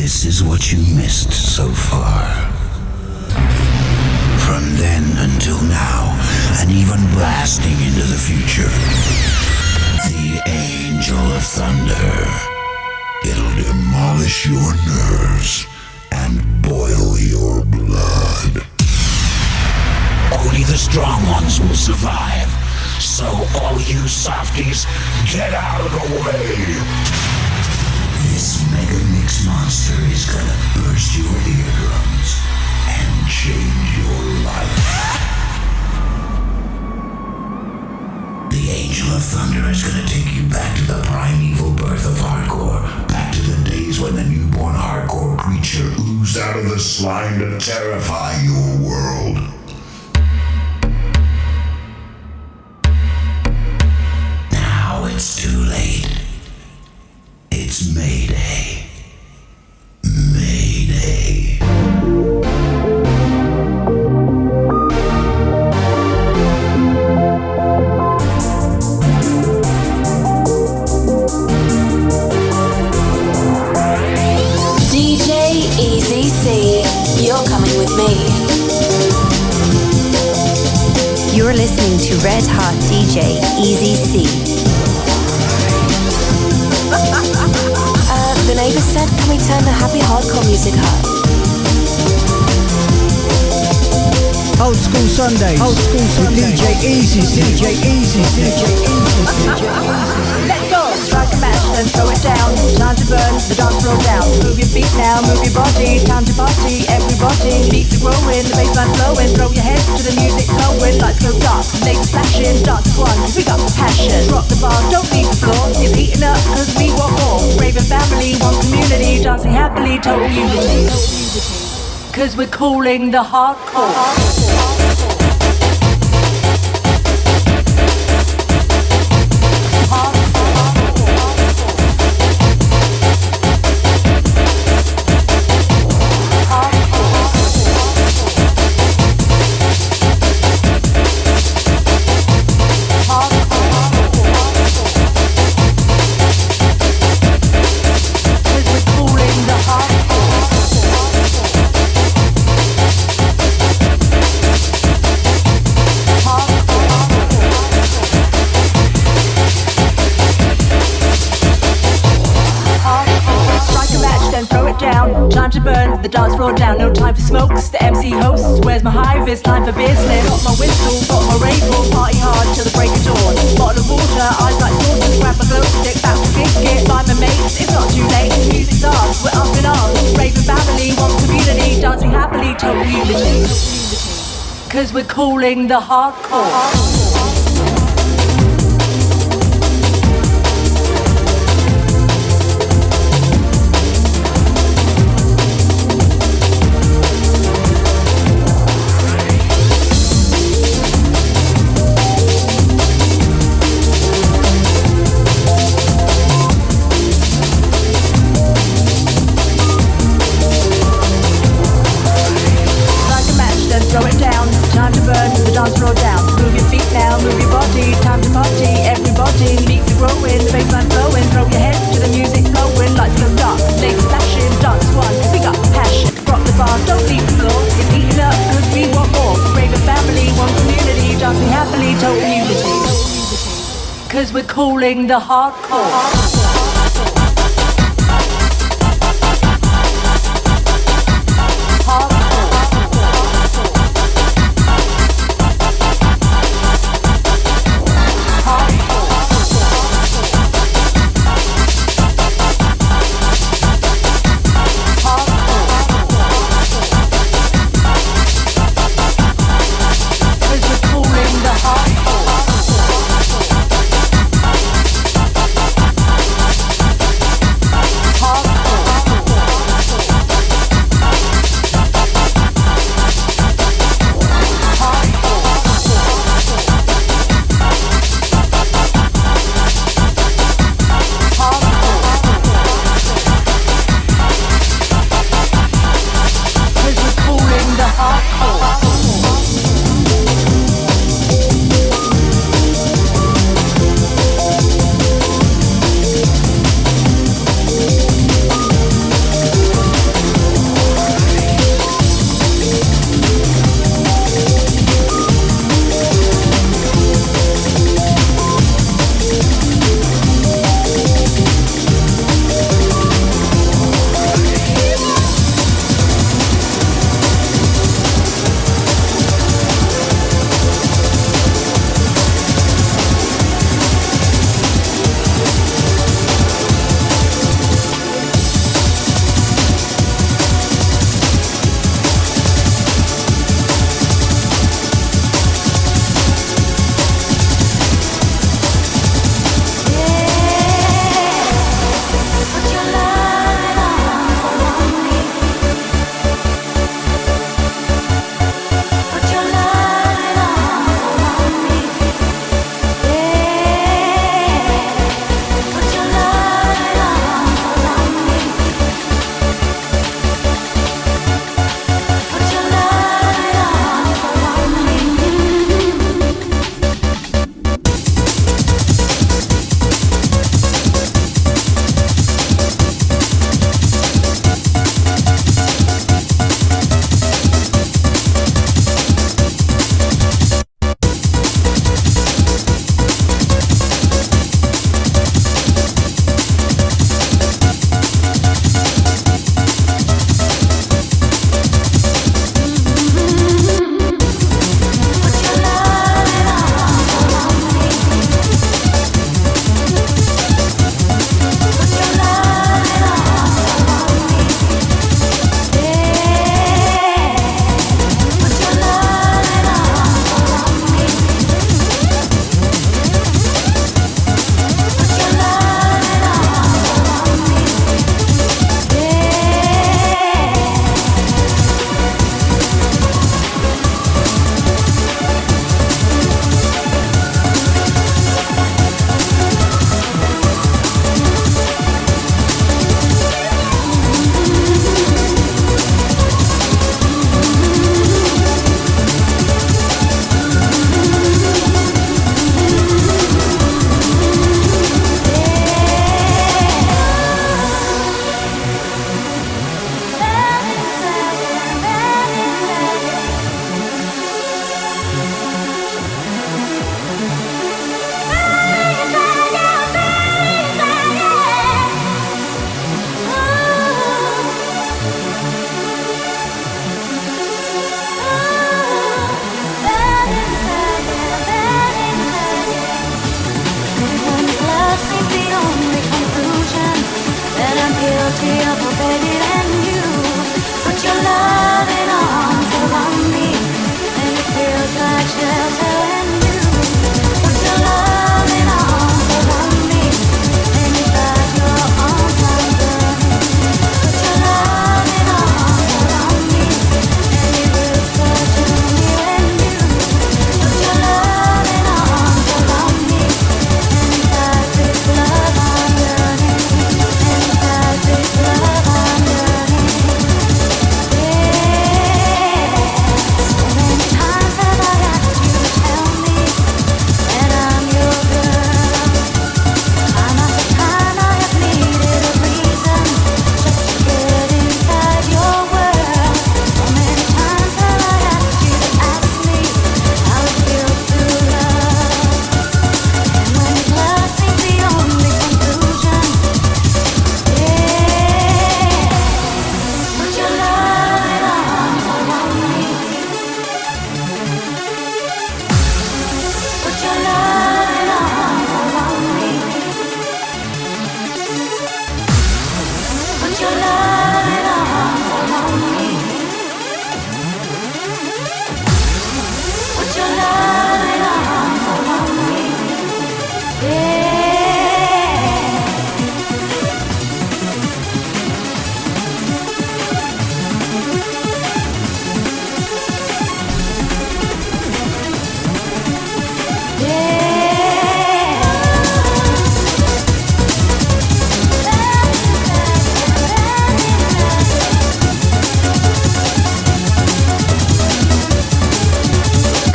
This is what you missed so far. From then until now, and even blasting into the future. The Angel of Thunder. It'll demolish your nerves and boil your blood. Only the strong ones will survive. So all you softies, get out of the way! This mega mix monster is gonna burst your eardrums and change your life. The Angel of Thunder is gonna take you back to the primeval birth of hardcore, back to the days when the newborn hardcore creature oozed out of the slime to terrify your world. Now it's too late. It's Mayday. Mayday. You're coming with me. You're listening to Red Hot DJ Easy C. The neighbors said, can we turn the happy hardcore music up? Old School Sundays. Old School Sundays. With DJ Easy C. DJ Easy C. DJ Easy C. Let's go! Strike a match and throw it down. Time to burn the dance floor down. Move your feet now, move your body. Time to party, everybody. Beats are growing, the bassline flowing. Throw your head to the music flowing. Lights go dark, lights flashing. Dance one, cause we got the passion. Rock the bar, don't leave the floor. It's heating up cause we want more. Rave family, one community. Dancing happily, total unity. Cause we're calling the hardcore. Time to burn the dance floor down, no time for smokes. The MC hosts, where's my hive? It's time for business. Got my whistle, got my rave ball, party hard till the break of dawn. Bottle of water, eyes like saucers, grab my glow stick, back to kick it. Buy my mates, it's not too late. The music's ours, we're up in arms. Raving family, one community, dancing happily, total unity. Cause we're calling the hardcore. Throw it down, time to burn the dance floor down. Move your feet now, move your body. Time to party, everybody. Beats are growing, the bassline flowing. Throw your head to the music flowing. Lights go dark, lights flashing. Dance one, cause we got passion. Rock the bar, don't leave the floor. It's heating up cause we want more. Raving family, one community. Dancing happily, total unity. Cause we're calling the hardcore.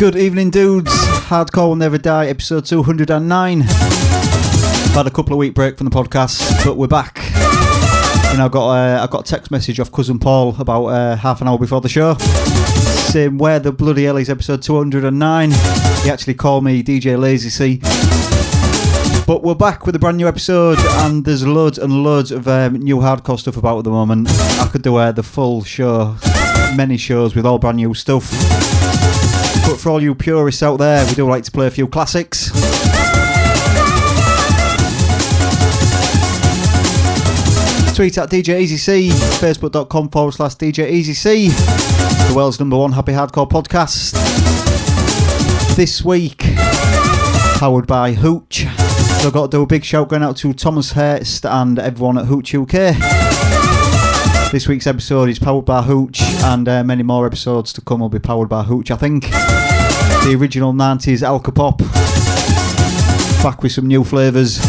Good evening, dudes. Hardcore Will Never Die, episode 209. I've had a couple of week break from the podcast, but we're back. And I got a text message off cousin Paul about half an hour before the show, saying where the bloody hell is episode 209. He actually called me DJ Lazy C. But we're back with a brand new episode, and there's loads and loads of new hardcore stuff about at the moment. I could do the full show, many shows with all brand new stuff. But for all you purists out there, we do like to play a few classics. Tweet at DJ Easy C, facebook.com/DJ Easy C, the world's #1 happy hardcore podcast. This week, powered by Hooch. So I've got to do a big shout going out to Thomas Hurst and everyone at Hooch UK. This week's episode is powered by Hooch, and many more episodes to come will be powered by Hooch, I think. The original 90s Alka-Pop, back with some new flavours.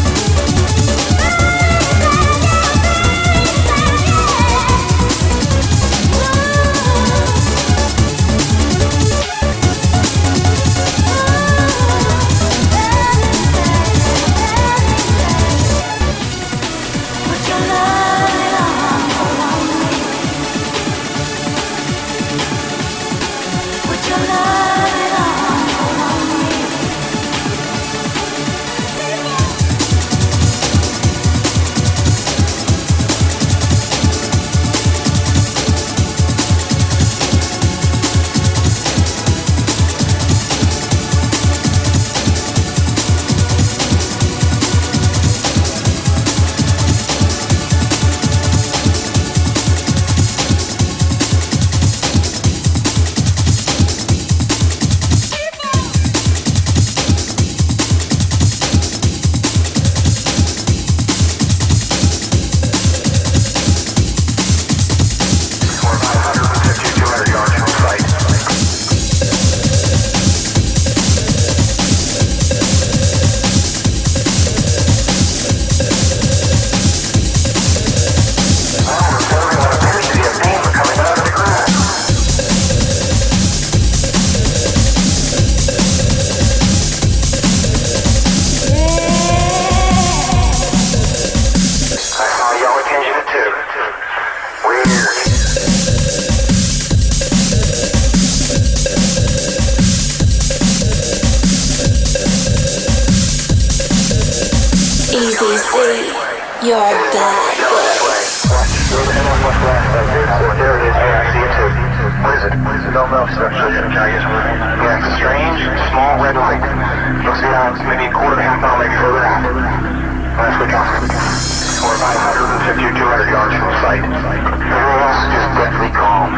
550 or 200 yards from site. Everything else is just deathly calm.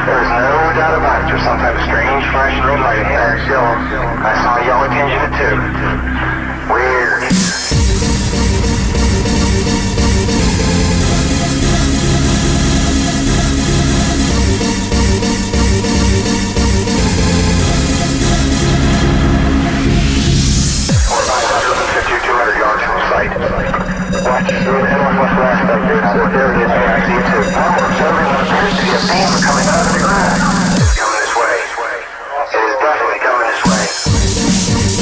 There's no doubt about it. There's some type of strange flashing red light ahead. I saw a yellow tinge in it too. Weird. Watch through the northwest aspect here. There it is. I see it too. I'm observing what appears to be a beam coming out of the ground. It's coming this way. It is definitely coming this way. There it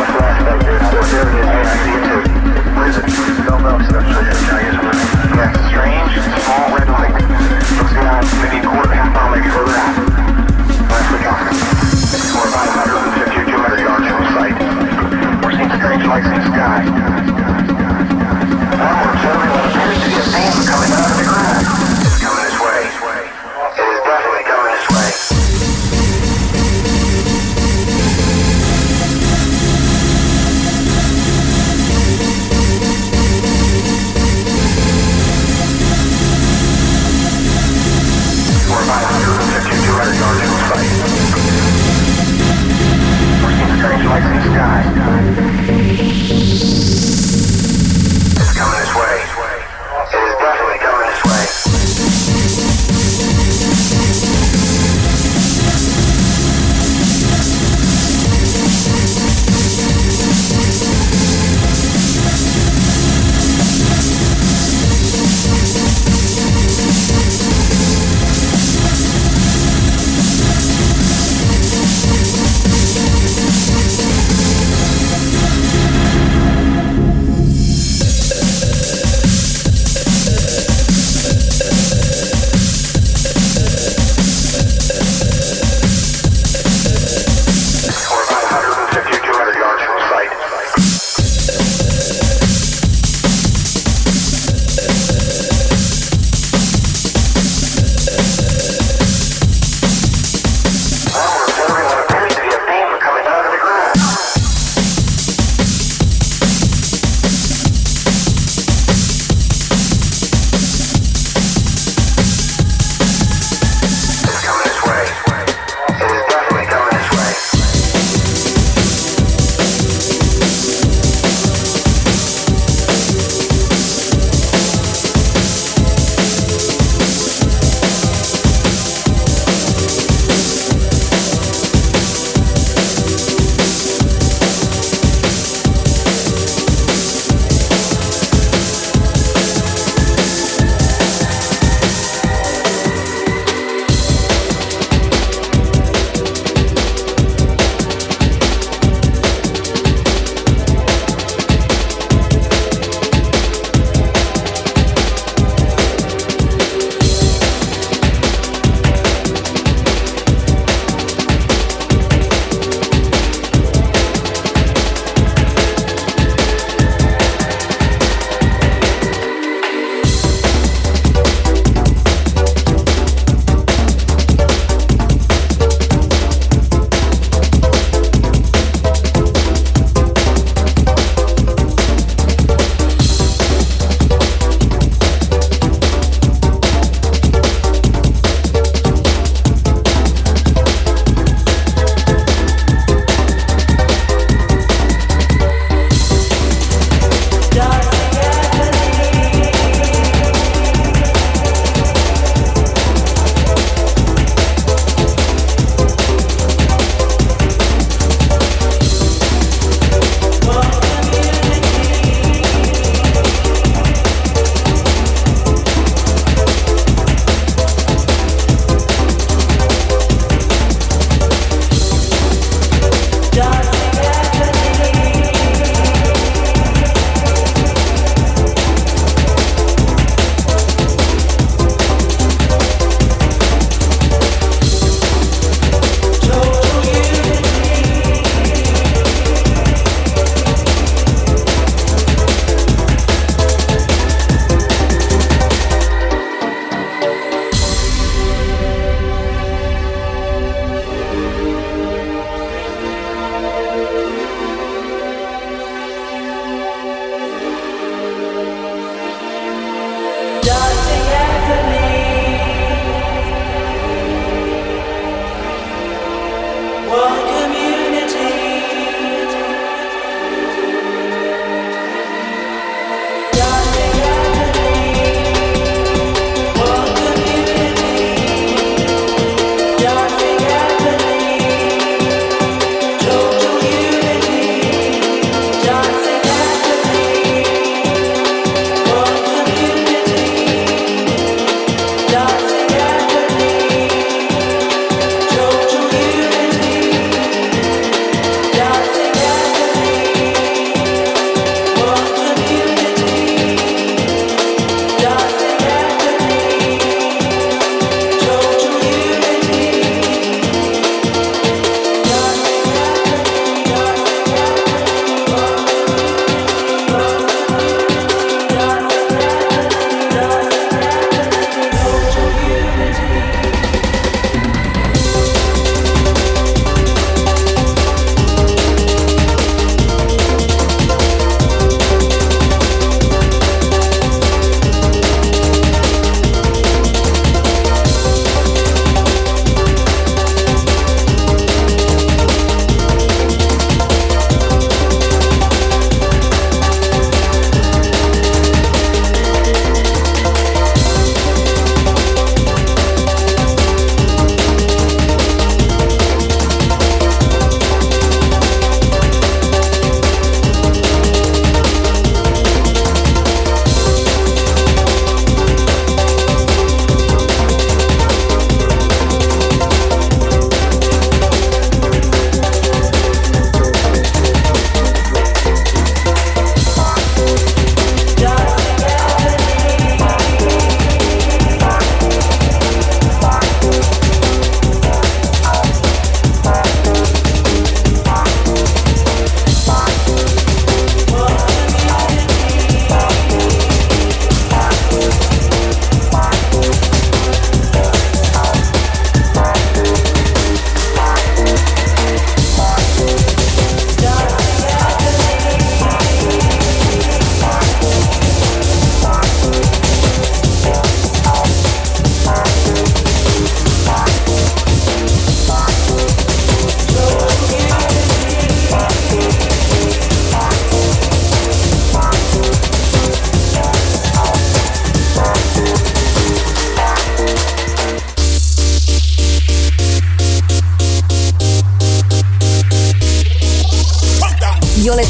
is. I see it too. Where is it? No, essentially,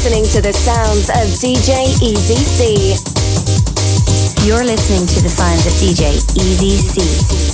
listening to the sounds of DJ Easy C. You're listening to the sounds of DJ Easy C.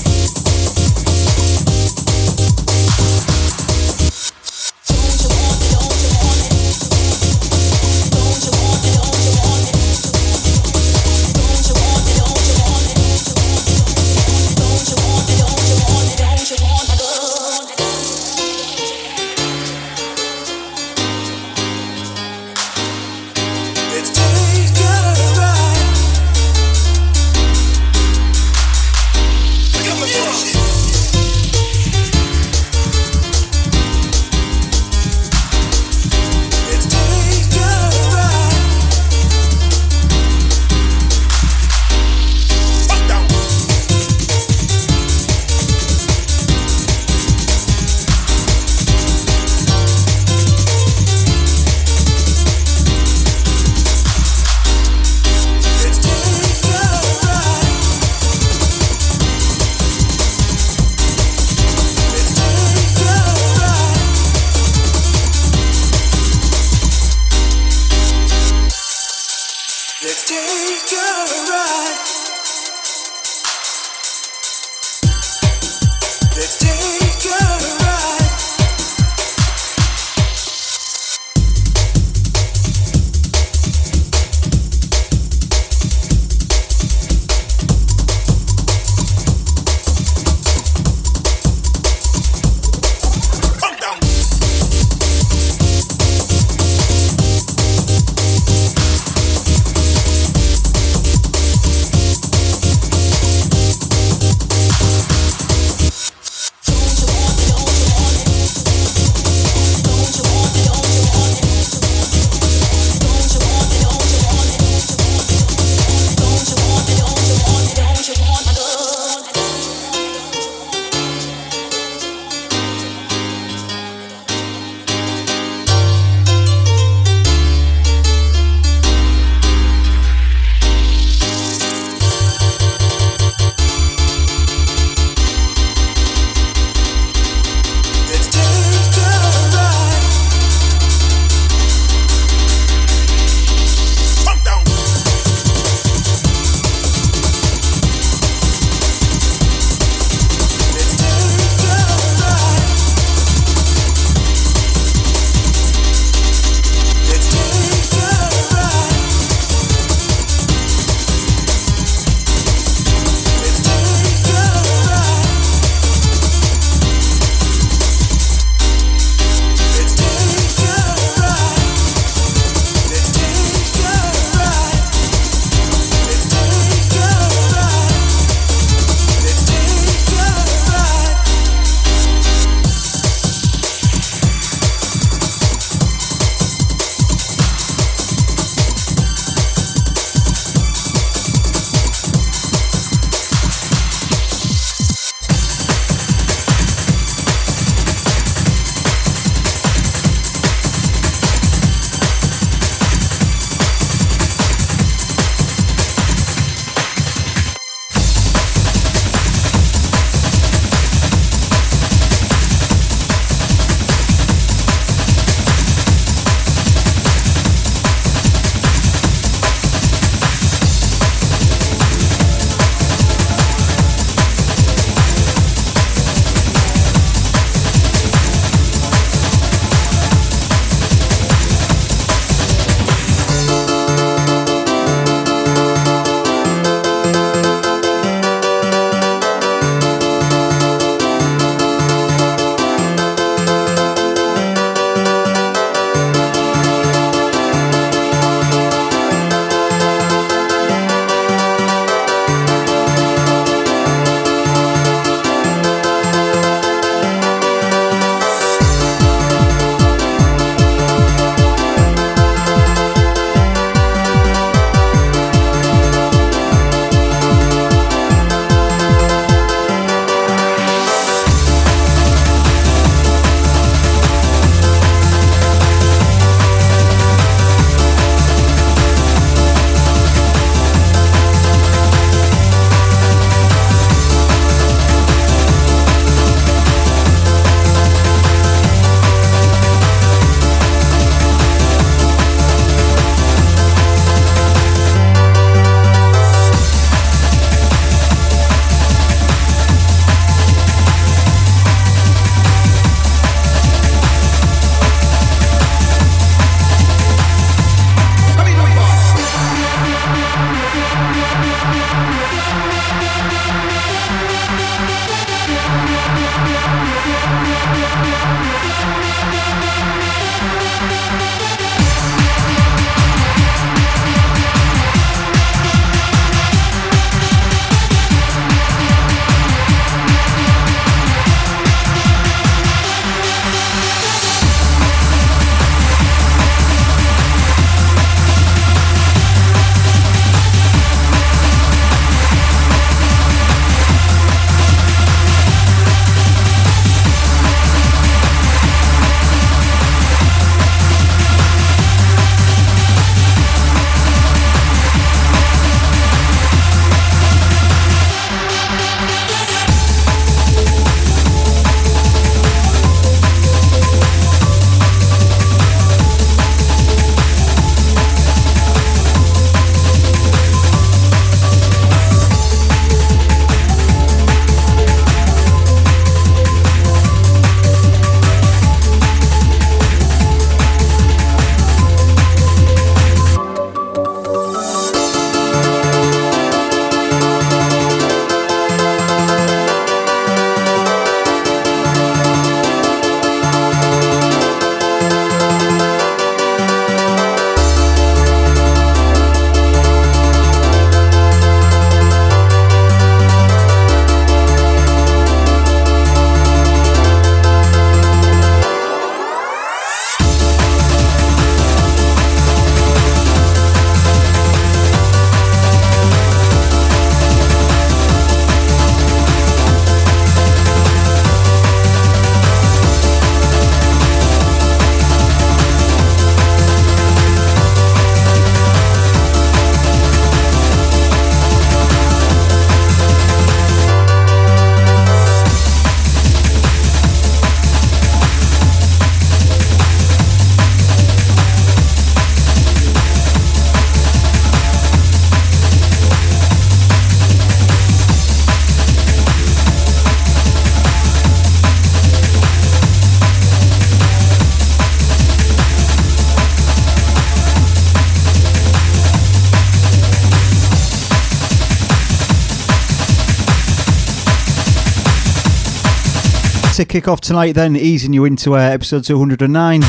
To kick off tonight then, easing you into episode 209,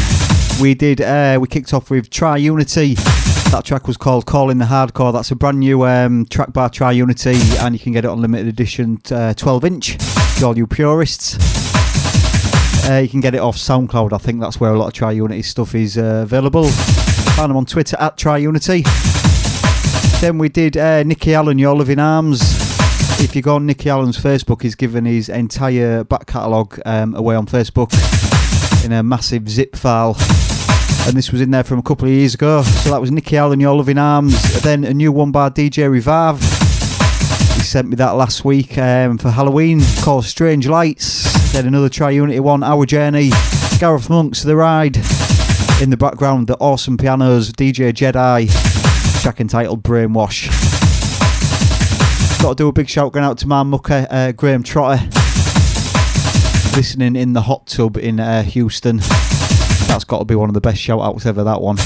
we kicked off with Tri-Unity. That track was called Calling the Hardcore. That's a brand new track by Tri-Unity, and you can get it on limited edition 12-inch for all you purists. You can get it off SoundCloud. I think that's where a lot of Tri-Unity stuff is available. Find them on Twitter at Tri-Unity. Then we did Nicky Allen, Your Loving Arms. If you go on Nicky Allen's Facebook, he's given his entire back catalogue away on Facebook in a massive zip file. And this was in there from a couple of years ago. So that was Nicky Allen, Your Loving Arms. Then a new one by DJ Rave. He sent me that last week for Halloween, called Strange Lights. Then another Tri-Unity one, Our Journey. Gareth Monk's The Ride. In the background, the awesome pianos, DJ Jedi. Track entitled Brainwash. Got to do a big shout going out to my mucker, Graham Trotter. Listening in the hot tub in Houston. That's got to be one of the best shout outs ever, that one.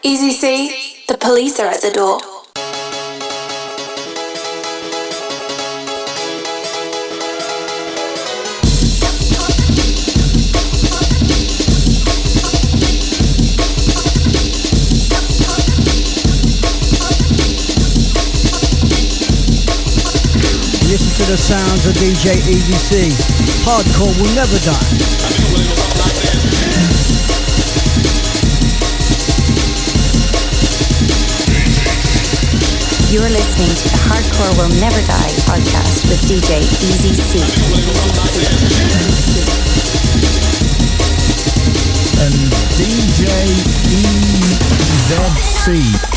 Easy C, the police are at the door. Listen to the sounds of DJ Easy C. Hardcore will never die. You're listening to the Hardcore Will Never Die podcast with DJ Easy C. And DJ EZC.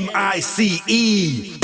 A-D-A-M-I-C-E.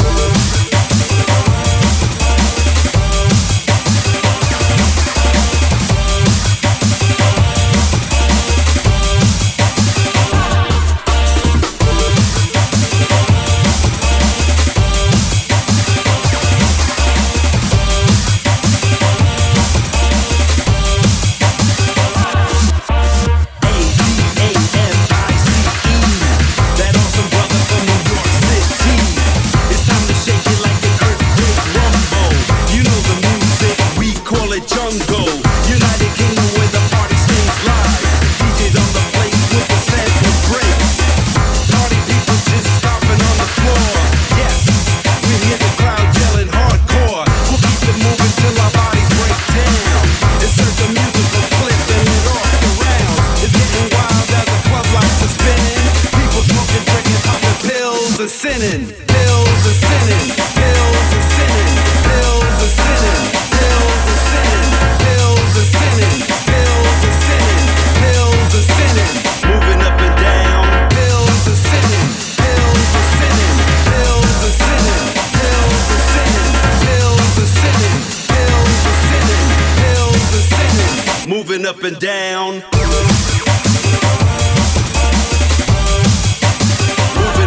Up and down, moving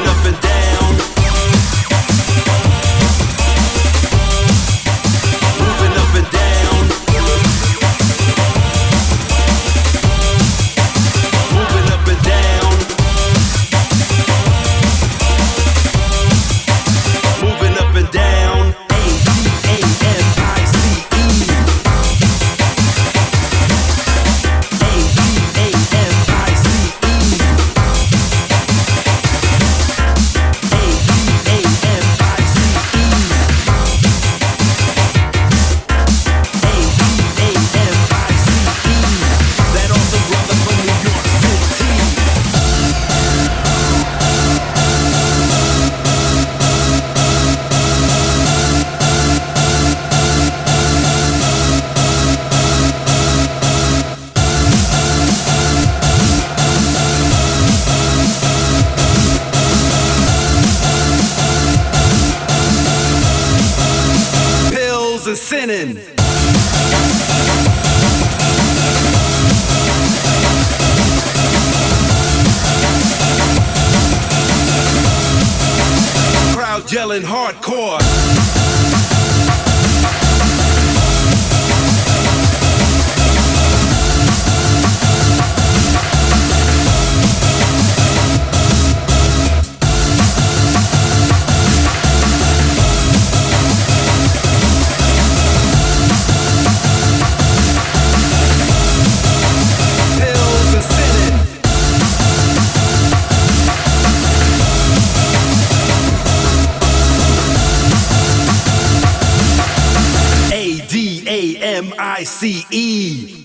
up and down, moving up and down, moving up and down, moving up and down. Sinning. Crowd yelling hardcore. A-D-A-M-I-C-E.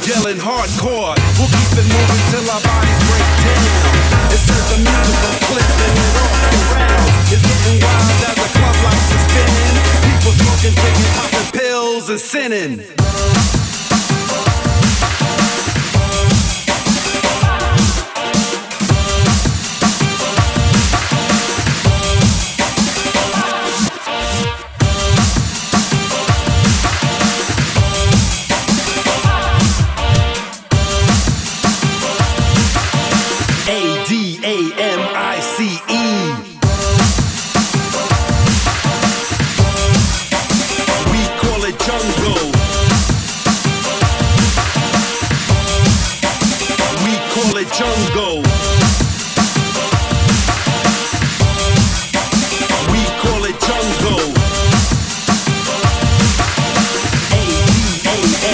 Yelling hardcore, we'll keep it moving till our bodies break down. Insert the musical clip and it off the round. It's getting wild as the club lights are spinning. People smoking, drinking, popping pills and sinning. A-D-A-M-I-C-E. We call it jungle. We call it jungle. We call it jungle. A-D-A-M-I-C-E.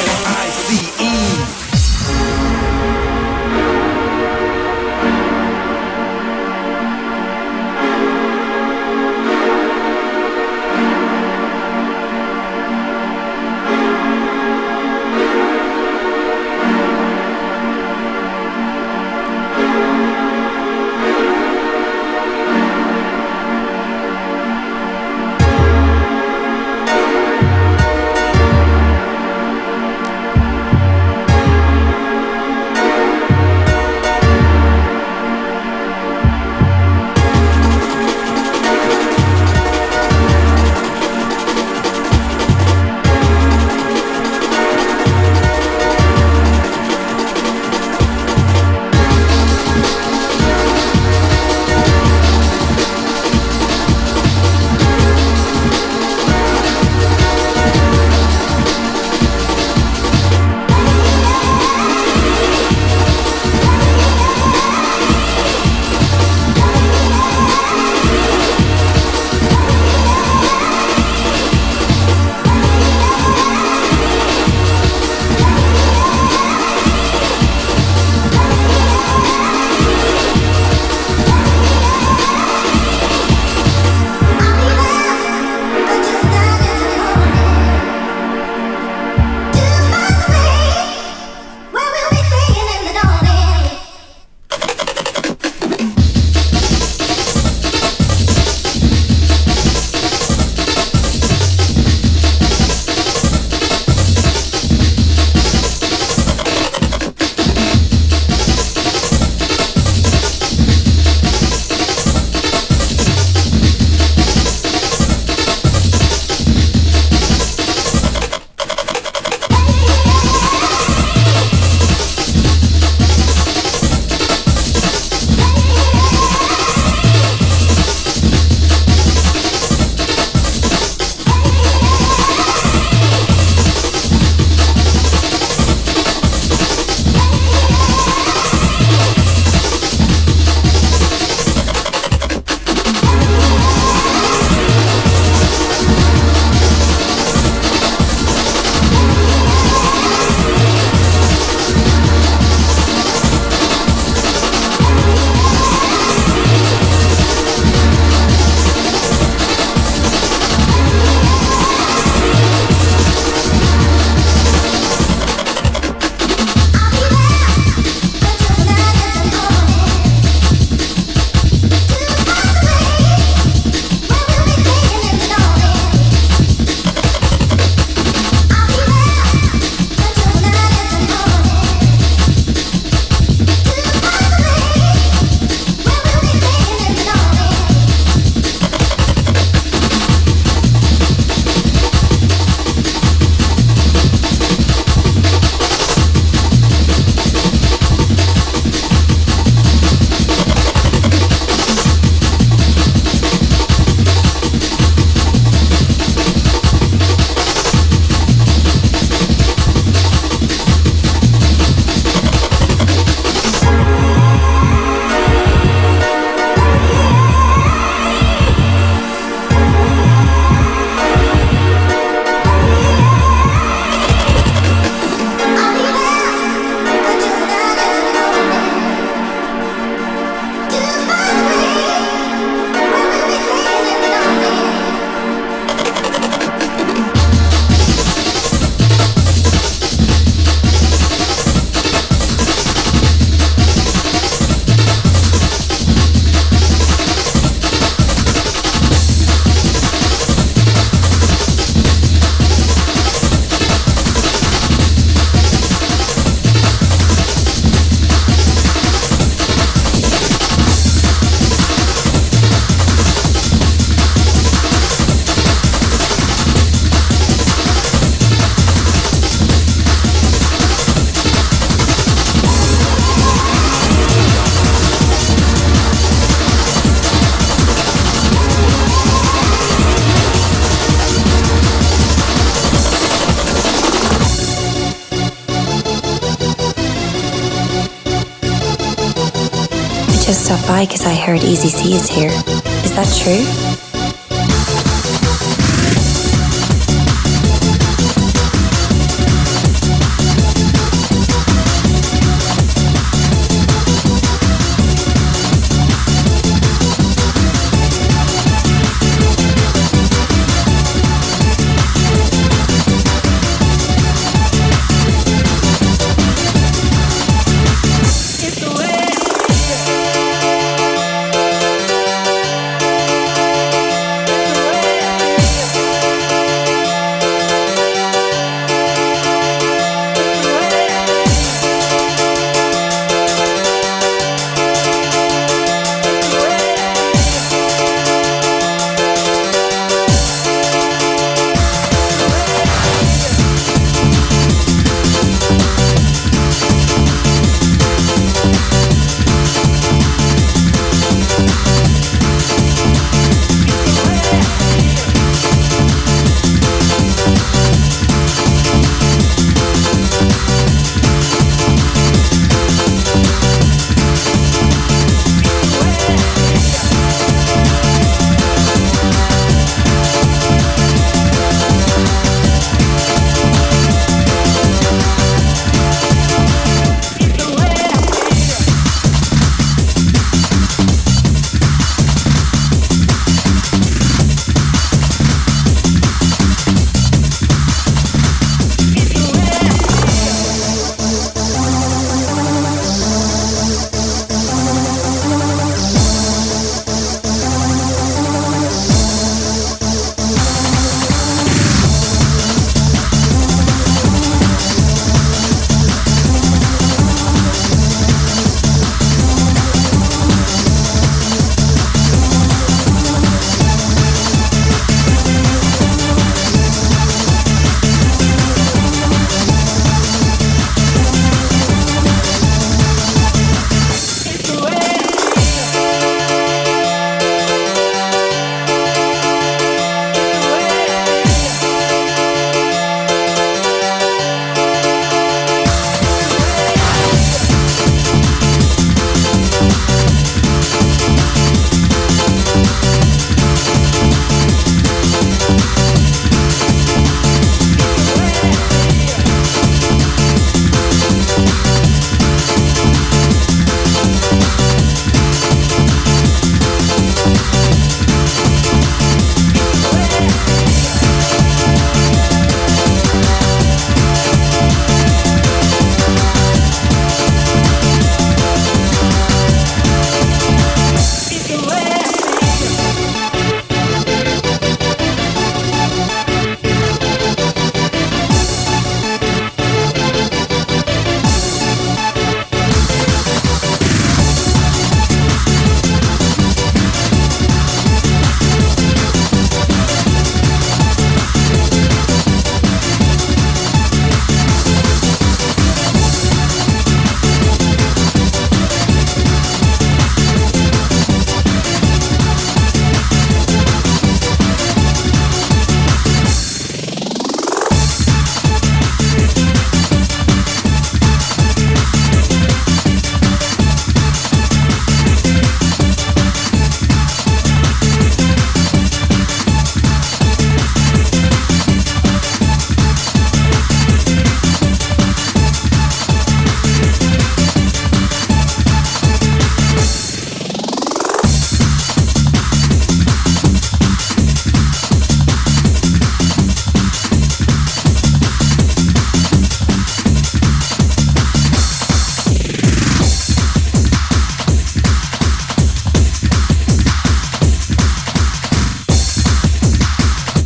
just stopped by because I heard Easy C is here. Is that true?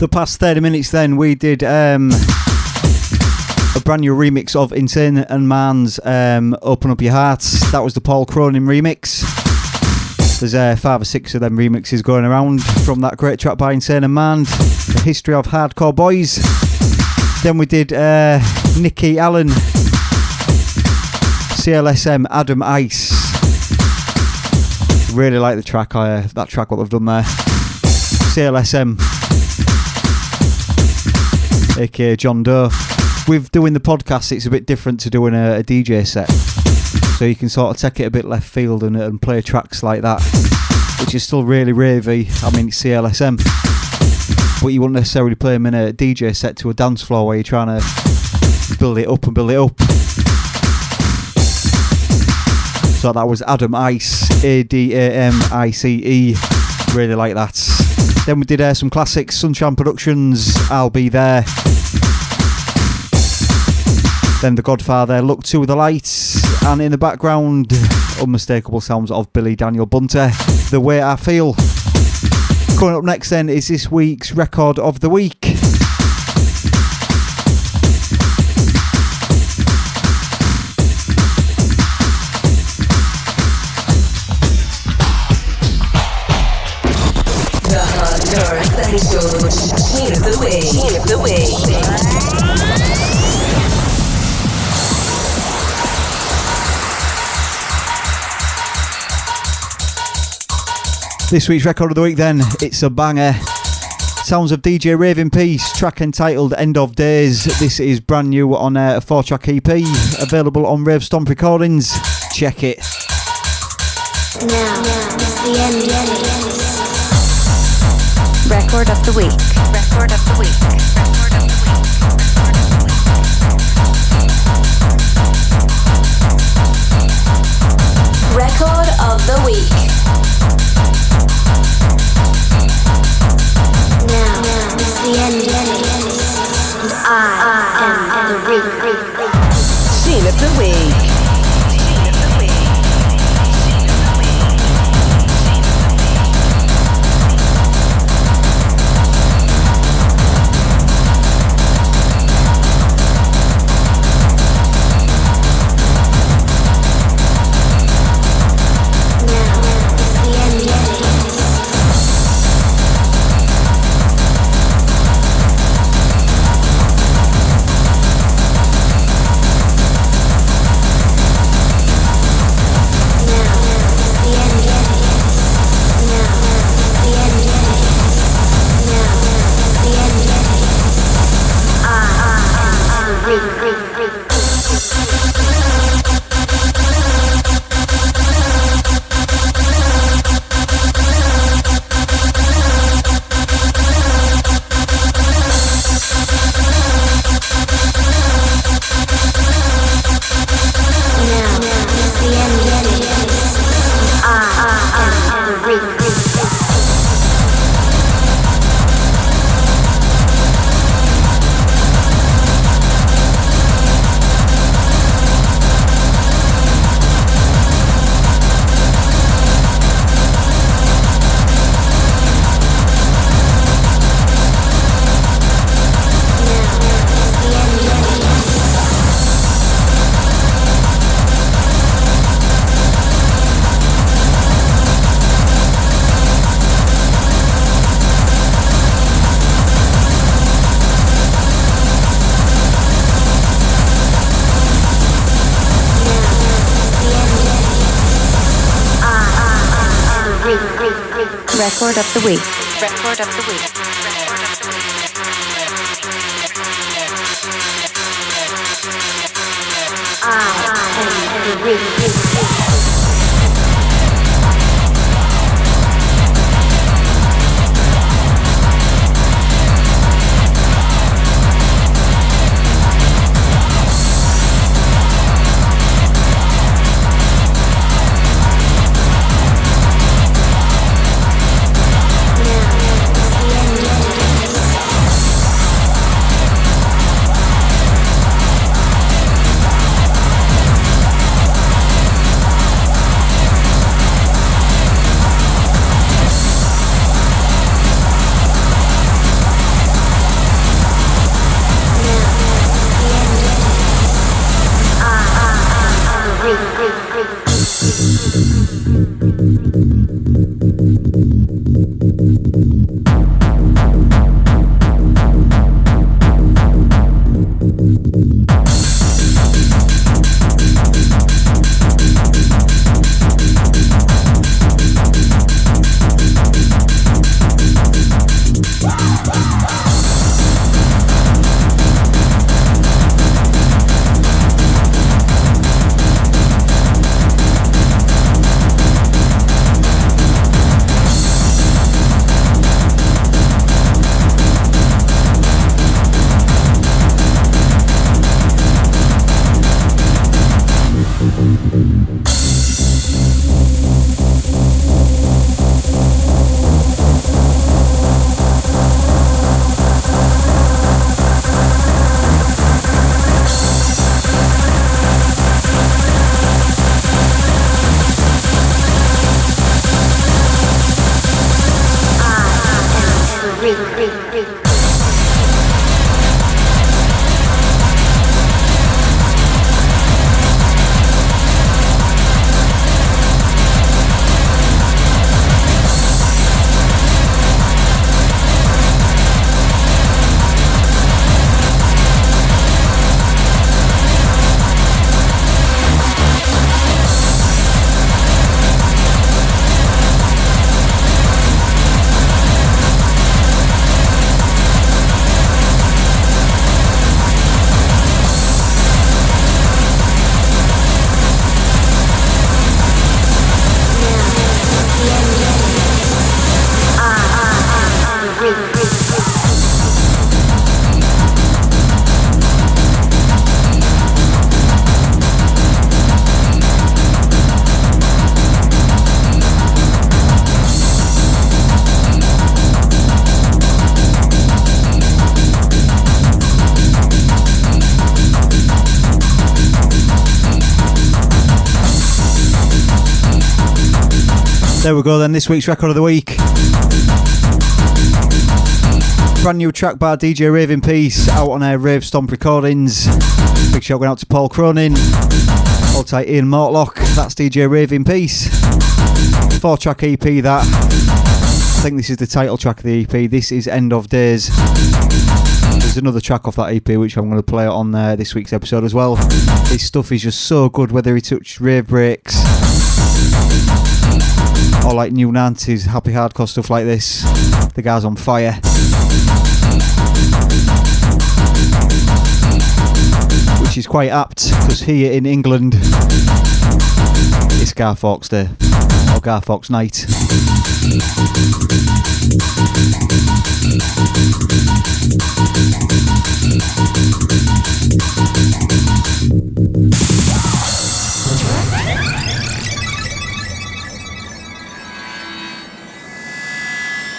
The past 30 minutes then we did a brand new remix of Insane and Man's Open Up Your Hearts. That was the Paul Cronin remix. There's 5 or 6 of them remixes going around from that great track by Insane and Man, The History of Hardcore Boys. Then we did Nicky Allen, CSLM, Adam Ice. Really like the track, that track what they've done there. CSLM, aka John Doe. with doing the podcast, it's a bit different to doing a DJ set. So you can sort of take it a bit left field and play tracks like that, which is still really ravey. I mean, it's CLSM. But you wouldn't necessarily play them in a DJ set to a dance floor where you're trying to build it up and build it up. So that was Adam Ice, ADAMICE. Really like that. Then we did some classics, Sunshine Productions, I'll Be There. Then The Godfather, Look to the Lights. And in the background, unmistakable sounds of Billy Daniel Bunter, The Way I Feel. Coming up next then is this week's Record of the Week. The Hardcore Essentials. Here's the way. Here's the way. This week's Record of the Week then, it's a banger. Sounds of DJ Rave in Peace, track entitled End of Days. This is brand new on a 4-track EP, available on Rave Stomp Recordings. Check it. Now, it's the end. Record of the week. Record of the week. Record of the week. Record of the Week. Now, it's the end. And I am the real. Scene of the Week. Record of the week. Record of the week. There we go then, this week's record of the week. Brand new track by DJ Rave in Peace, out on Rave Stomp Recordings. Big shout going out to Paul Cronin. Hold tight Ian Mortlock, that's DJ Rave in Peace. 4-track EP that. I think this is the title track of the EP, this is End of Days. There's another track off that EP which I'm going to play on this week's episode as well. This stuff is just so good, whether he touched rave breaks or like new 90s happy hardcore stuff like this. The guy's on fire. Which is quite apt because here in England it's Garfawkes Day or Garfawkes Night.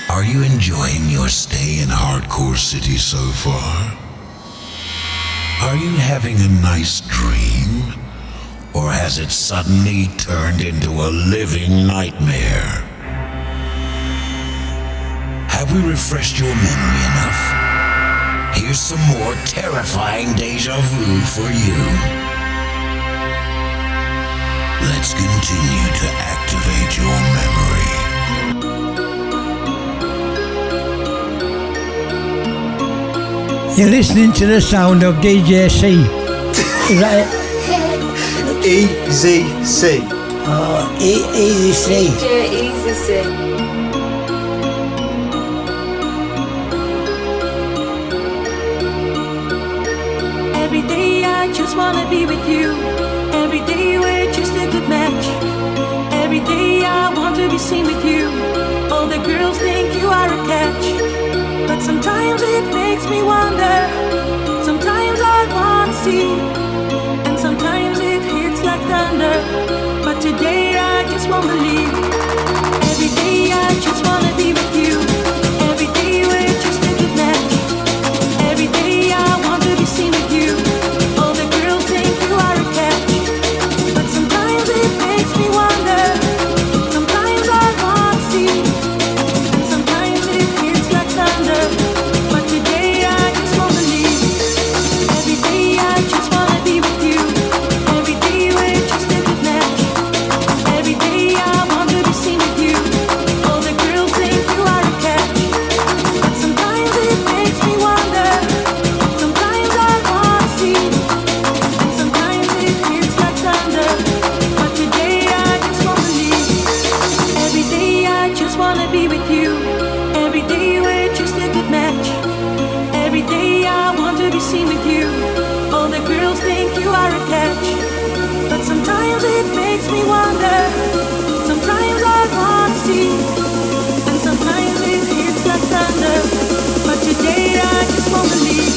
Are you enjoying your stay in Hardcore City so far? Are you having a nice dream? Or has it suddenly turned into a living nightmare? Have we refreshed your memory enough? Here's some more terrifying deja vu for you. Let's continue to activate your memory. You're listening to the sound of DJ C. Is that it? EZC. Oh, Easy C. Easy C. Every day I just wanna be with you. Every day we're just a good match. Every day I want to be seen with you. All the girls think you are a catch. But sometimes it makes me wonder. Sometimes I wanna see. And sometimes it hits like thunder. But today I just won't believe. Every day I just wanna be with you. Every day we're just a good match. Every day I want to be seen with you. All the girls think you are a catch. But sometimes it makes me wonder. Sometimes I wanna see. And sometimes it hits like thunder. But today I just won't believe. Every day I just wanna be with you. Every day we're just a good match. Every day I want to be seen with you. All the girls think you are a catch. But sometimes it makes me wonder. Sometimes I wanna see. And sometimes it hits like thunder. But today I just won't believe. Every day I just wanna be with you. Every day we're just a good match. Every day I want to be seen with you. All the girls think you are a catch. But sometimes it makes me wonder. Sometimes I wanna see. And sometimes it hits like thunder. But today I just won't believe.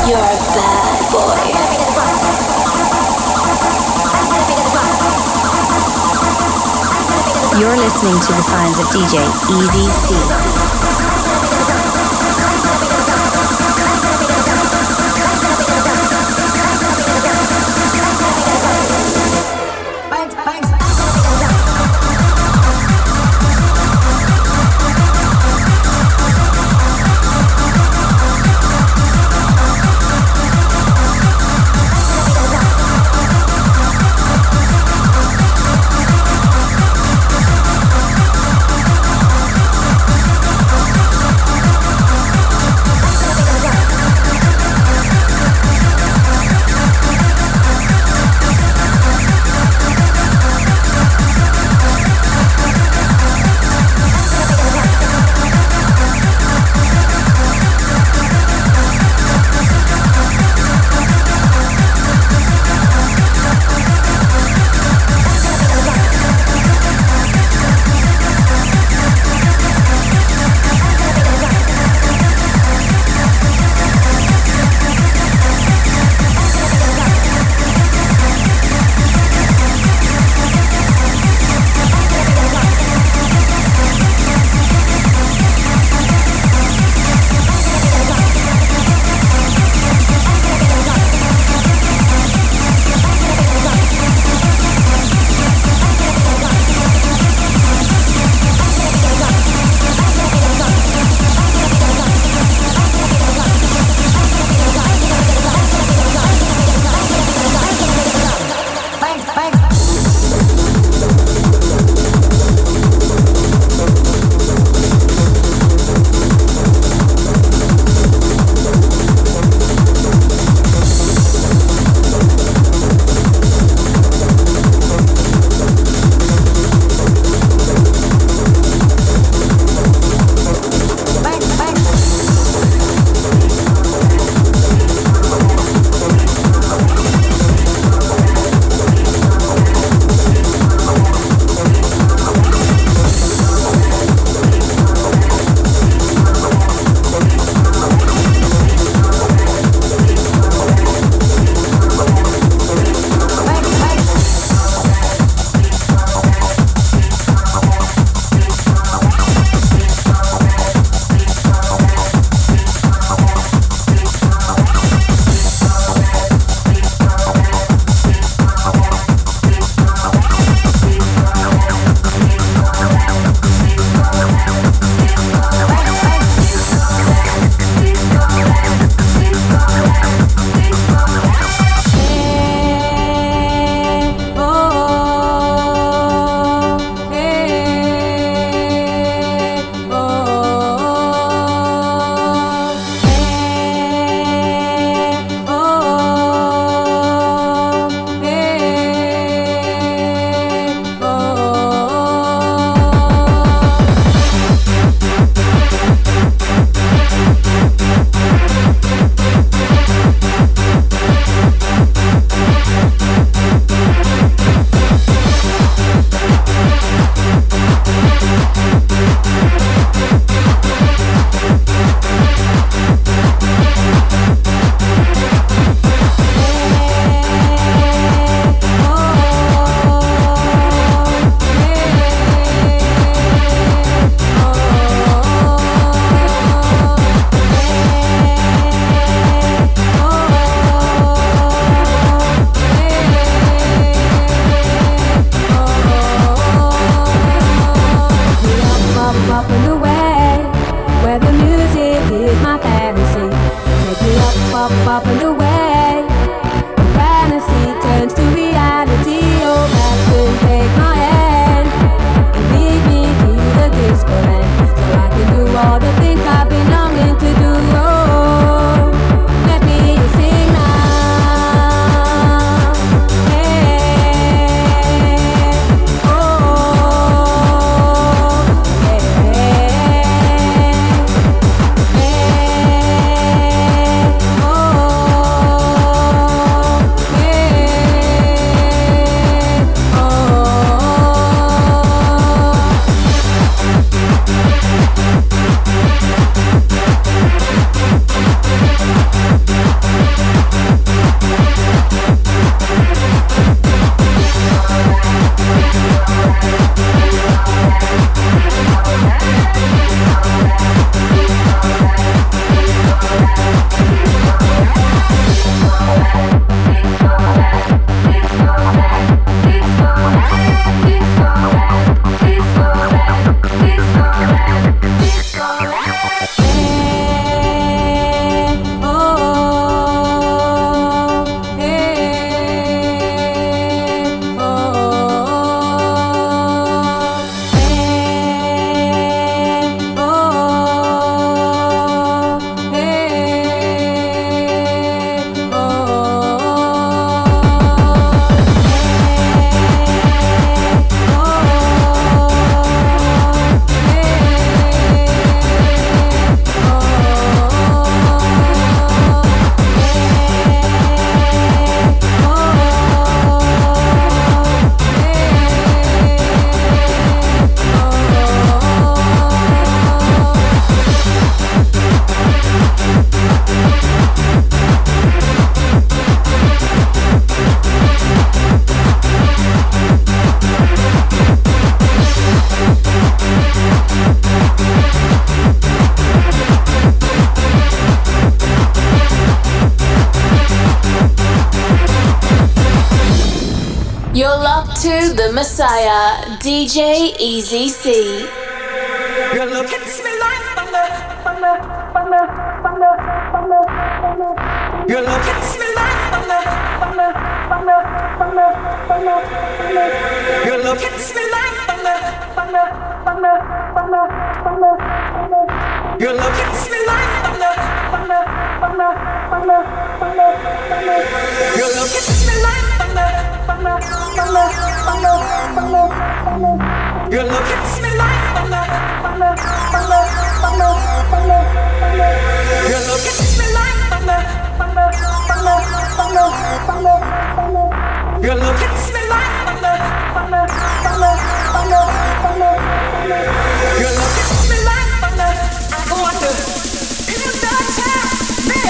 You're a bad boy. You're listening to the sounds of DJ Easy C. to the Messiah, DJ Easy C. Your love hits me like thunder, thunder, thunder, thunder, thunder, thunder. Your love hits me like thunder, thunder, thunder, thunder, thunder, thunder. Your love hits me like thunder, thunder, thunder, thunder, thunder, thunder. Your love hits me like thunder, thunder, thunder, thunder, thunder, thunder. Your love hits me like thunder, thunder, thunder, thunder, thunder, thunder. Your love hits me like thunder, thunder, thunder, thunder, thunder, thunder. Your love hits me like thunder, thunder, thunder, thunder, thunder, thunder. Your love hits me like thunder, thunder, thunder, thunder, thunder, thunder. Your love hits me like thunder. I wonder if that's how me.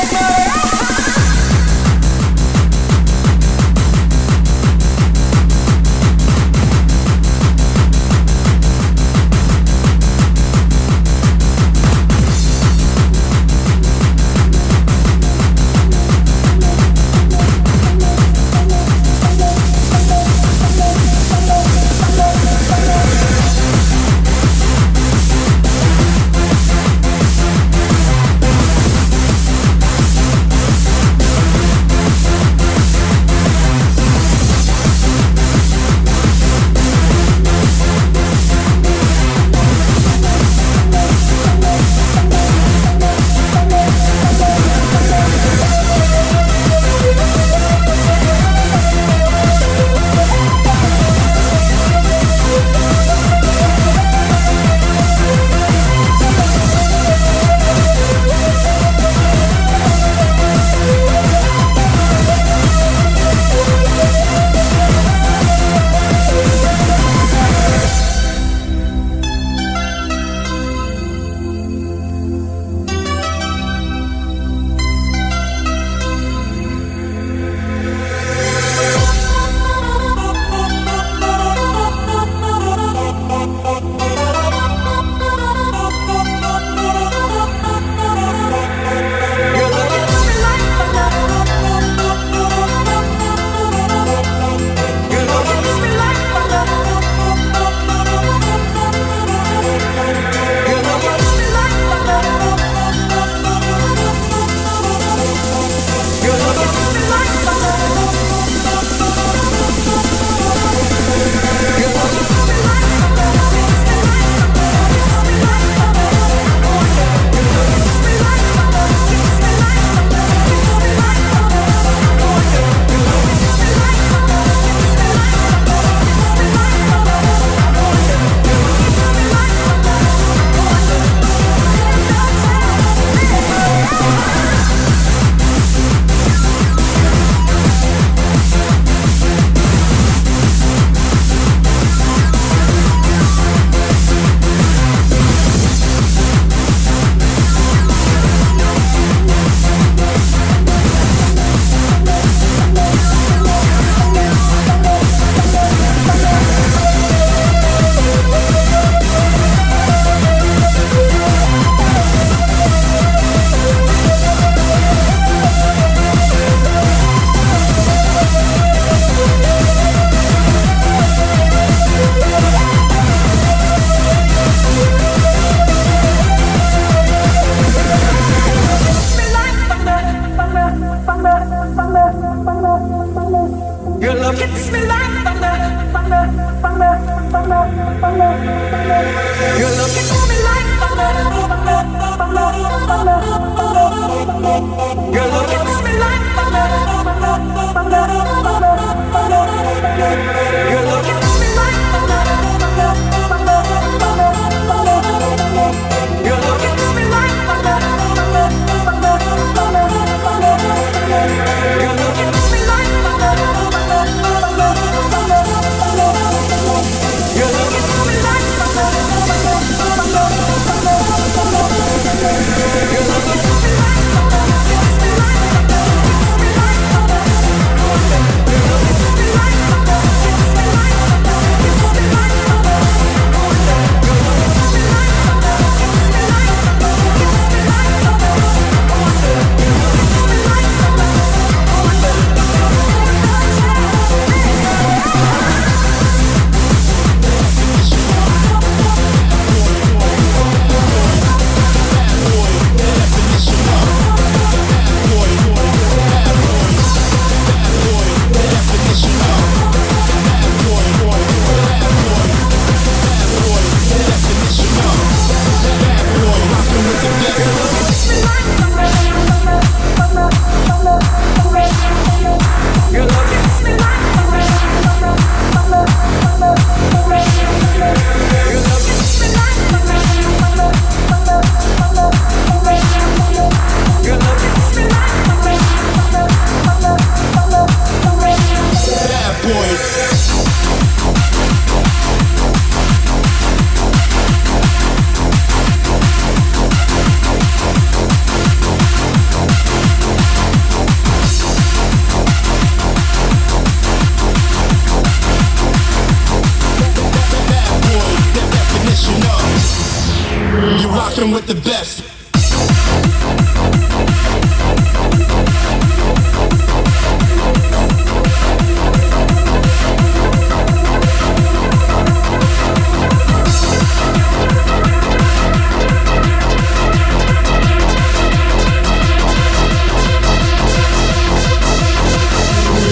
best.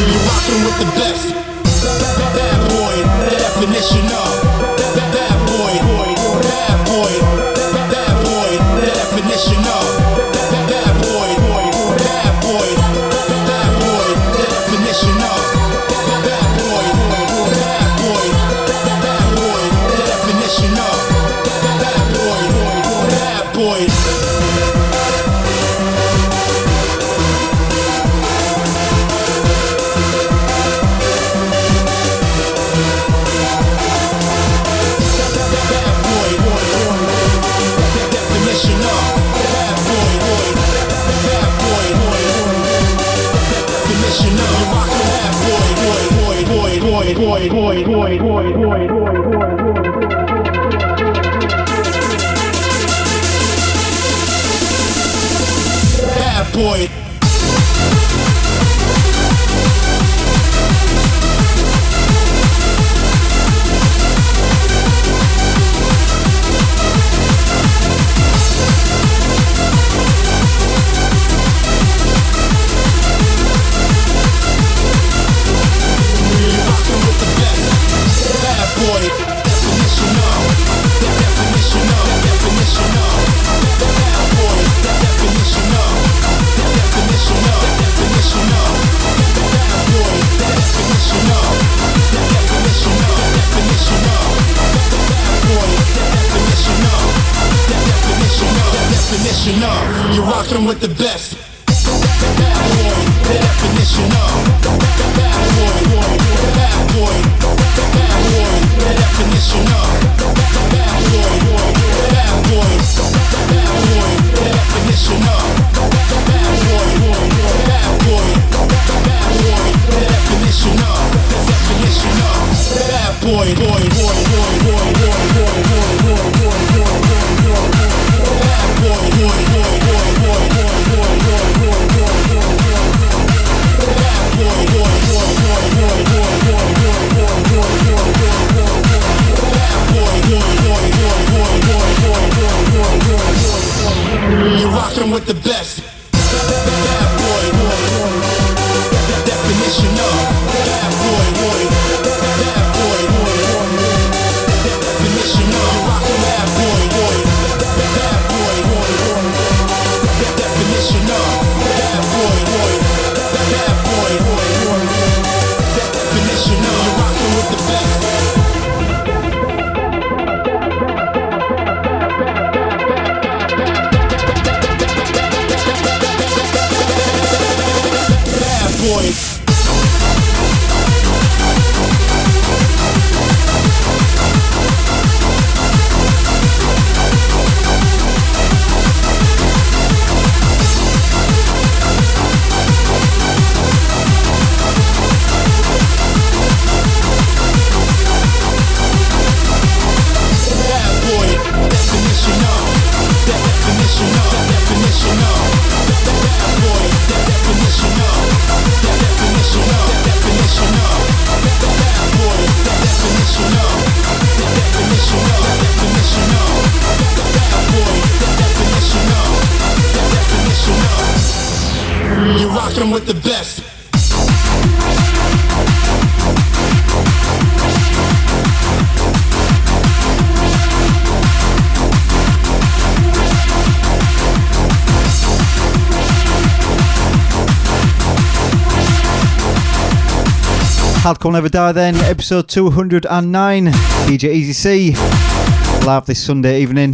You're rocking with the best. Bad boy, definition of bad boy, bad boy, bad boy, definition of bad boy, bad boy, bad boy, definition of bad boy, bad boy, bad boy, definition of bad boy, bad boy. Bad boy. You're rockin' with the best. Bad boy, the definition of bad boy, bad boy, bad boy, the definition of bad boy, bad boy, bad boy, the definition of bad boy, bad boy, bad boy, the definition of bad boy, boy, boy, boy, boy, boy, boy, boy, boy, boy, boy, boy, bad boy, boy, boy, boy, boy, boy, boy, boy, boy, boy, bad boy, boy, boy, boy, boy, boy, boy, boy, boy, boy, bad boy, boy, boy, boy, boy, boy, boy, boy, boy, boy. You're rockin' with the best. Bad boy, the definition of bad boy, bad boy, definition of you're rockin' bad boy, bad boy, the definition of bad boy, bad boy, definition of you're rockin' with the best. Bad boy. You're rockin' with the best. Hardcore Never Die then, episode 209, DJ Easy C, live this Sunday evening.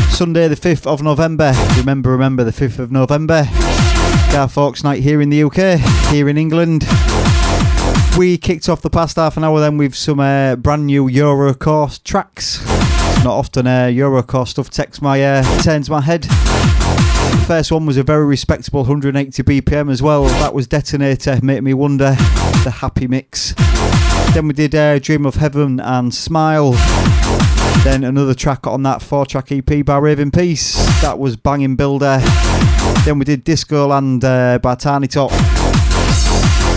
Sunday the 5th of November, remember the 5th of November, Gareth night here in the UK, here in England. We kicked off the past half an hour then with some brand new Eurocore tracks. Not often Eurocore stuff turns my head. The first one was a very respectable 180 BPM as well. That was Detonator, Make Me Wonder, the happy mix. Then we did Dream of Heaven and Smile. Then another track on that 4-track EP by Rave in Peace. That was Banging Builder. Then we did Discoland by Tinytot.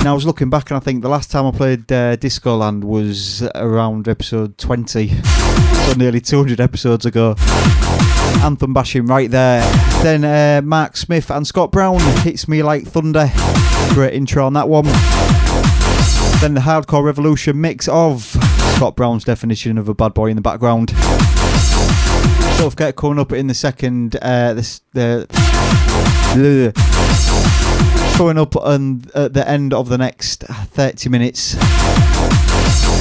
Now I was looking back and I think the last time I played Discoland was around episode 20. So nearly 200 episodes ago. Anthem bashing right there. Then Mark Smith and Scott Brown, Hits Me Like Thunder. Great intro on that one. Then the Hardcore Revolution mix of Scott Brown's definition of a bad boy in the background. Don't forget, coming up in the second, coming up at the end of the next 30 minutes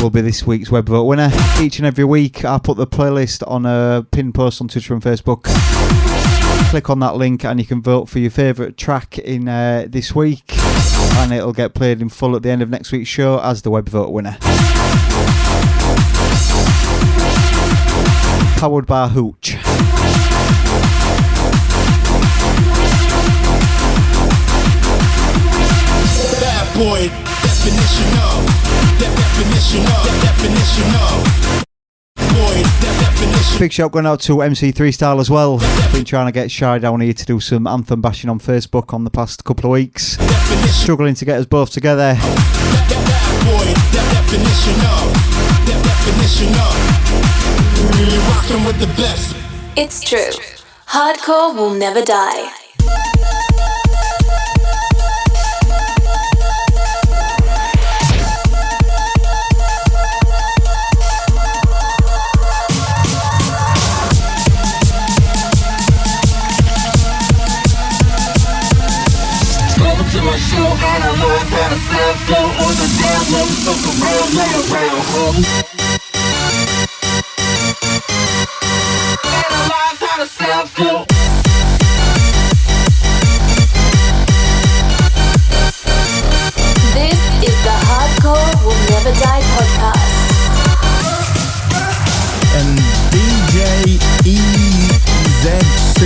will be this week's web vote winner. Each and every week I put the playlist on a pinned post on Twitter and Facebook. Click on that link and you can vote for your favourite track in this week, and it'll get played in full at the end of next week's show as the web vote winner. Powered by Hooch. Bad boy, definition of. Boy, definition. Big shout going out to MC3 Style as well. Been trying to get Shy down here to do some anthem bashing on Facebook on the past couple of weeks. Struggling to get us both together. Bad boy, definition of. You're rocking with the best. It's true. Hardcore will never die. To my show, analyze how the sound go on the down low, fuck around, lay around, analyze how the sound go. This is the Hardcore Will Never Die podcast. And DJ EZC.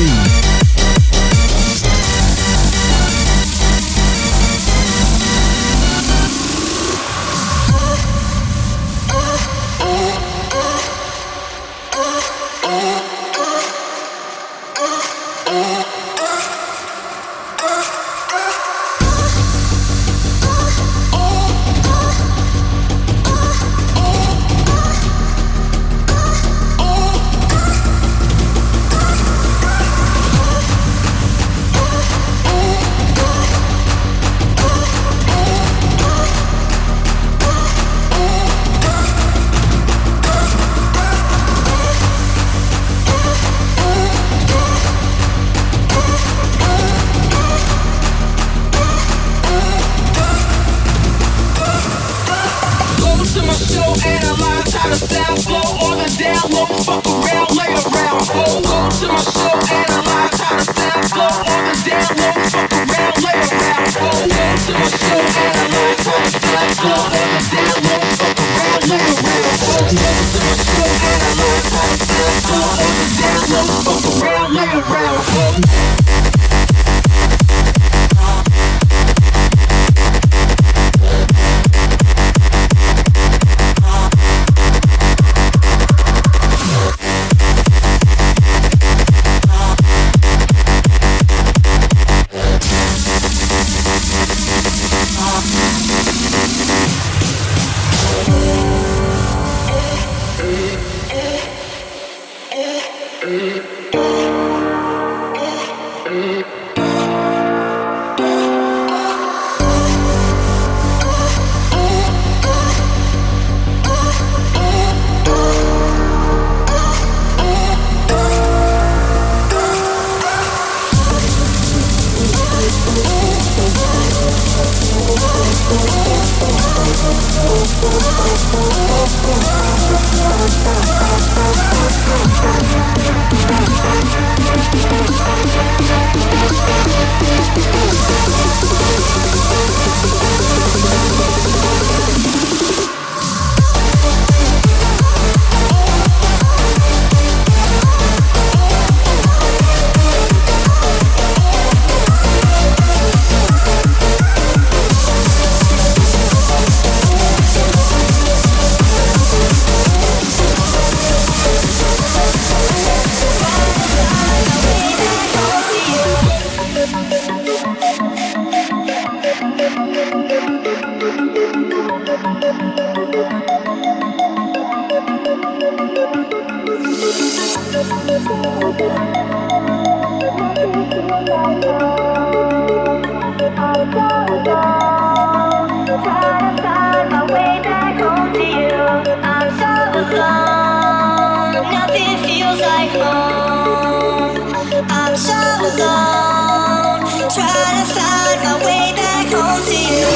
Trying to find my way back home to you.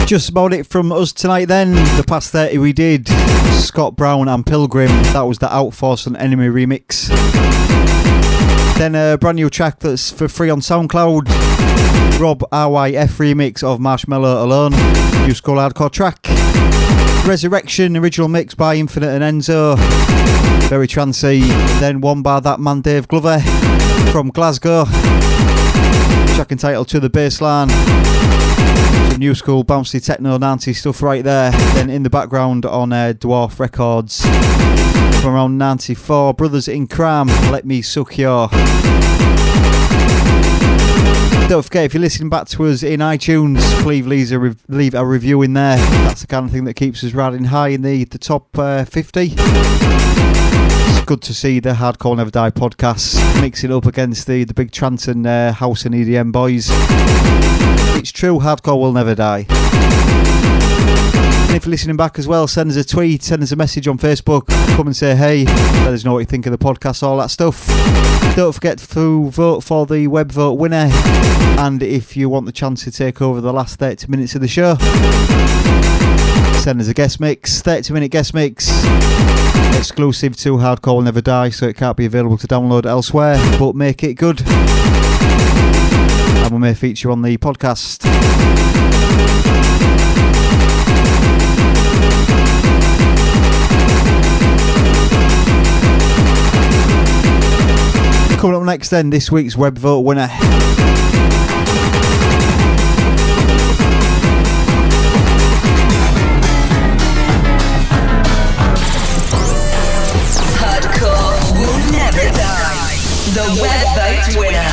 Just about it from us tonight then. The past 30 we did Scott Brown and Pilgrim. That was the Outforce and Enemy remix. Then a brand new track that's for free on SoundCloud. Rob RYF remix of Marshmello Alone. New school hardcore track. Resurrection original mix by Infinite and Enzo. Very trancey. Then one by that man Dave Glover from Glasgow. Track entitled To The Baseline. Some new school bouncy techno 90s stuff right there. Then in the background on Dwarf Records from around 94, Brothers in Crime, Let Me Suck Your. Don't forget, if you're listening back to us in iTunes, please leave a review in there. That's the kind of thing that keeps us riding high in the top 50. It's good to see the Hardcore Never Die podcast mixing up against the big trance and house and EDM boys. It's true, hardcore will never die. And if you're listening back as well, send us a tweet, send us a message on Facebook, come and say hey, let us know what you think of the podcast, all that stuff. Don't forget to vote for the web vote winner, and if you want the chance to take over the last 30 minutes of the show, send us a guest mix, 30-minute guest mix, exclusive to Hardcore Will Never Die, so it can't be available to download elsewhere, but make it good. And we may feature on the podcast. Coming up next then, this week's web vote winner. Hardcore will never die. The web vote winner.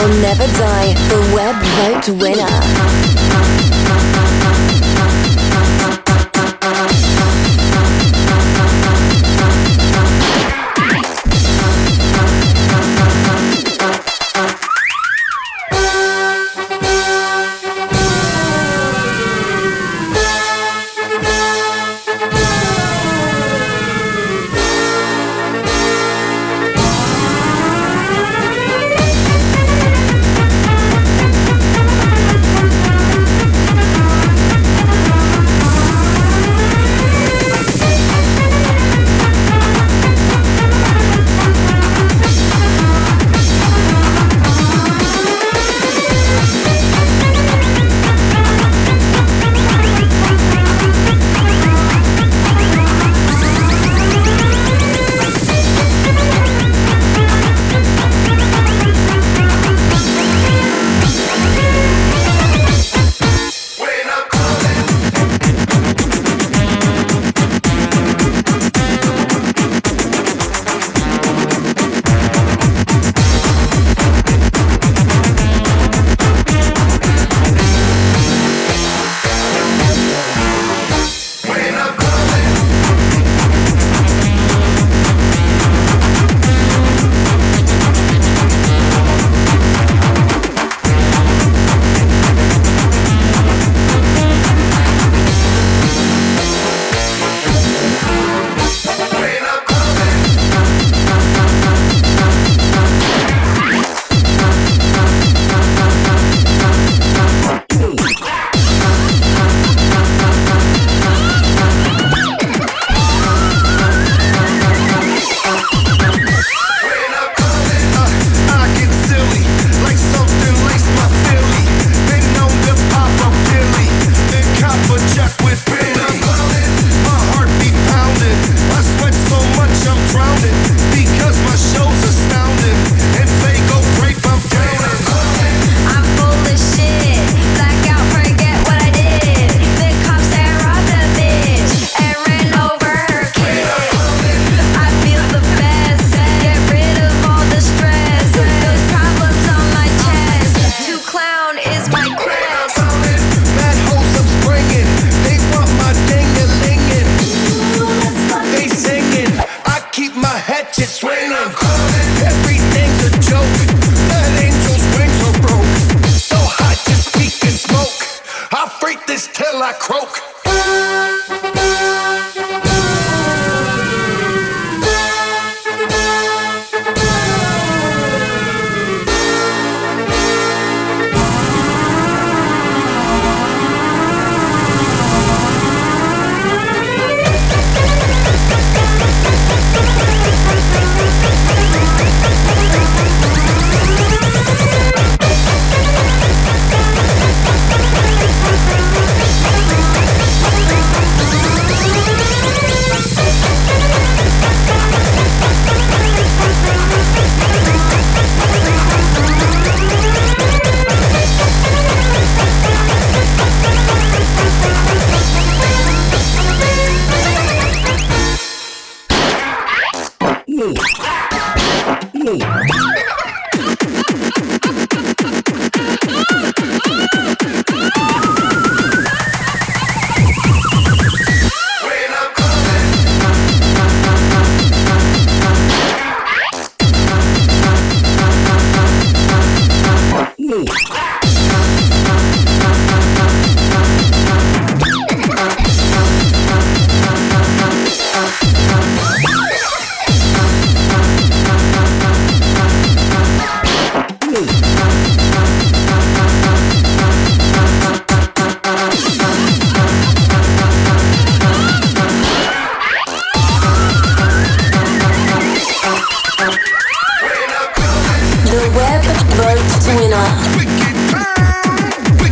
will never die. The web vote winner.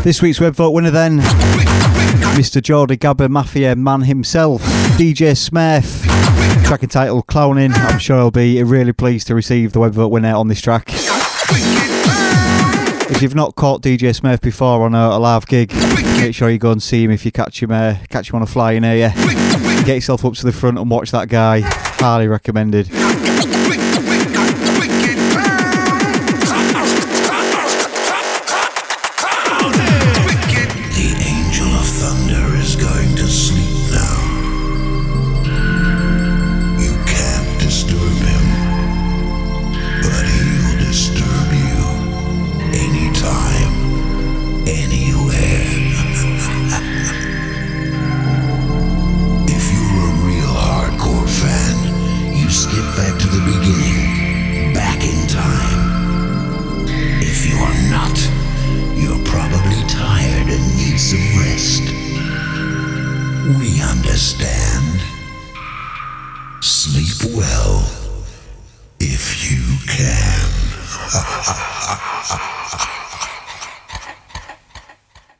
This week's Web Vote winner then, Mr. Geordie Gabba Mafia man himself, DJ Smurf, track entitled Clownin. I'm sure he'll be really pleased to receive the Web Vote winner on this track. If you've not caught DJ Smurf before on a live gig, make sure you go and see him if you catch him on a fly in here. Get yourself up to the front and watch that guy. Highly recommended. beginning, back in time. If you are not, you're probably tired and need some rest. We understand. Sleep well, if you can.